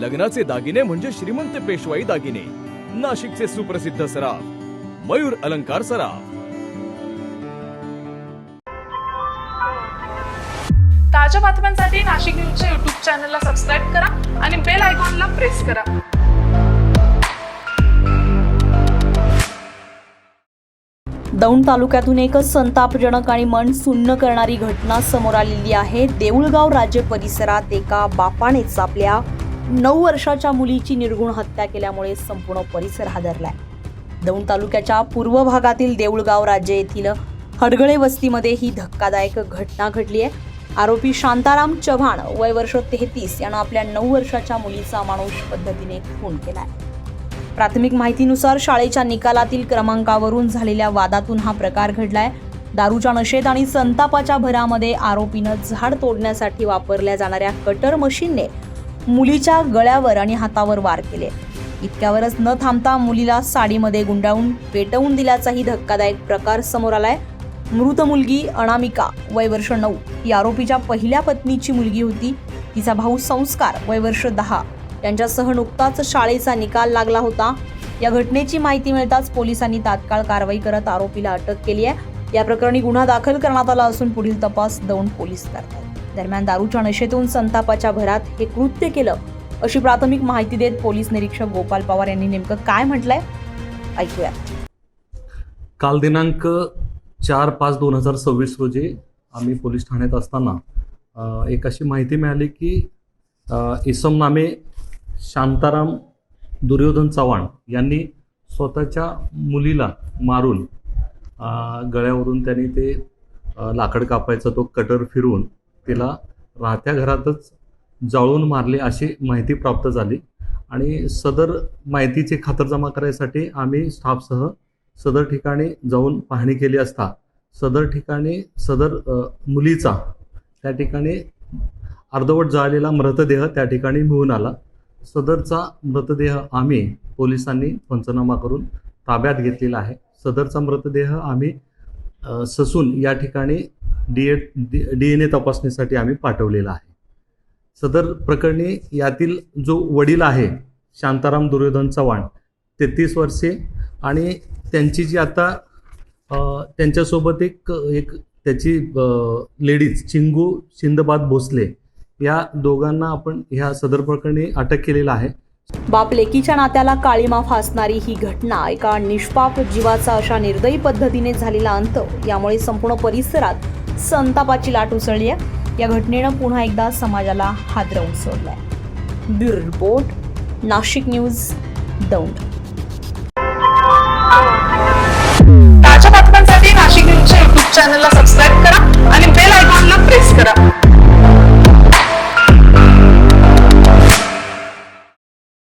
लग्नाचे दागिने म्हणजे श्रीमंत पेशवाई दागिने. नाशिकचे सुप्रसिद्ध सराफ मयूर अलंकार सराफ. ताज्या बातम्यांसाठी नाशिक न्यूजच्या YouTube चॅनलला सबस्क्राईब करा आणि बेल आयकॉनला प्रेस करा. दौंड तालुक्यातून एक संतापजनक आणि मन सुन्न करणारी घटना समोर आलेली आहे. देऊळगाव राज्य परिसरात एका बापानेच आपल्या 9 वर्षाच्या मुलीची निर्घुण हत्या केल्यामुळे संपूर्ण परिसर हादरलाय. दौंड तालुक्याच्या पूर्व भागातील देऊळगाव राज्य येथील हडगळे वस्तीमध्ये ही धक्कादायक घटना घडली आहे. आरोपी शांताराम चव्हाण वय वर्ष 33 यानं आपल्या 9 वर्षाच्या मुलीचा अमानुष पद्धतीने खून केलाय. प्राथमिक माहितीनुसार शाळेच्या निकालातील क्रमांकावरून झालेल्या वादातून हा प्रकार घडलाय. दारूच्या नशेत आणि संतापाच्या भरामध्ये आरोपीनं झाड तोडण्यासाठी वापरल्या जाणाऱ्या कटर मशीनने मुलीच्या गळ्यावर आणि हातावर वार केले. इतक्यावरच न थांबता मुलीला साडीमध्ये गुंडाळून पेटवून दिल्याचाही धक्कादायक प्रकार समोर आलाय. मृत मुलगी अनामिका वय वर्ष 9 ही आरोपीच्या पहिल्या पत्नीची मुलगी होती. तिचा भाऊ संस्कार वय वर्ष 10 यांच्यासह नुकताच शाळेचा निकाल लागला होता. या घटनेची माहिती मिळताच पोलिसांनी तात्काळ कारवाई करत आरोपीला अटक केली आहे. या प्रकरणी गुन्हा दाखल करण्यात आला असून पुढील तपास दौंड पोलीस करतात. दरम्यान दारूच्या नशेतून संतापाच्या भरात हे कृत्य केलं अशी प्राथमिक माहिती देत पोलीस निरीक्षक गोपाल पवार यांनी नेमकं काय म्हटलंय ऐकूया. काल दिनांक 4/5/2026 रोजी आम्ही पोलीस ठाण्यात असताना एक अशी माहिती मिळाली की इसम नामे शांताराम दुर्योधन चव्हाण यांनी स्वतःच्या मुलीला मारून गळ्यावरून त्यांनी ते लाकड कापायचा तो कटर फिरवून तिला राहत्या घरातच जाळून मारले अशी माहिती प्राप्त झाली. आणि सदर माहितीची खातरजमा करायसाठी आम्ही स्टाफसह सदर ठिकाणी जाऊन पाहणी केली असता सदर मुलीचा त्या ठिकाणी अर्धवट जाळलेला मृतदेह त्या ठिकाणी मिळून आला. सदरचा मृतदेह आम्ही पोलिसांनी पंचनामा करून ताब्यात घेतलेला आहे. सदरचा मृतदेह आम्ही ससून या ठिकाणी DNA तपासणीसाठी आम्ही पाठवलेला आहे. सदर प्रकरणी यातील जो वडील आहे शांताराम दुर्योधन चव्हाण 33 वर्षे आणि त्यांची जी आता त्यांच्यासोबत एक त्याची लेडीज चिंगू शिंदबाद भोसले या दोघांना आपण ह्या सदर प्रकरणी अटक केलेला आहे. बाप लेकीच्या नात्याला काळीमा फासणारी ही घटना एका निष्पाप जीवाचा अशा निर्दयी पद्धतीने झालेला अंत यामुळे संपूर्ण परिसरात संतापाची लाट उसळली आहे. या घटनेनं पुन्हा एकदा समाजाला हादरवून सोडलाय. Bureau report Nashik news Daund. ताज्या बातम्यांसाठी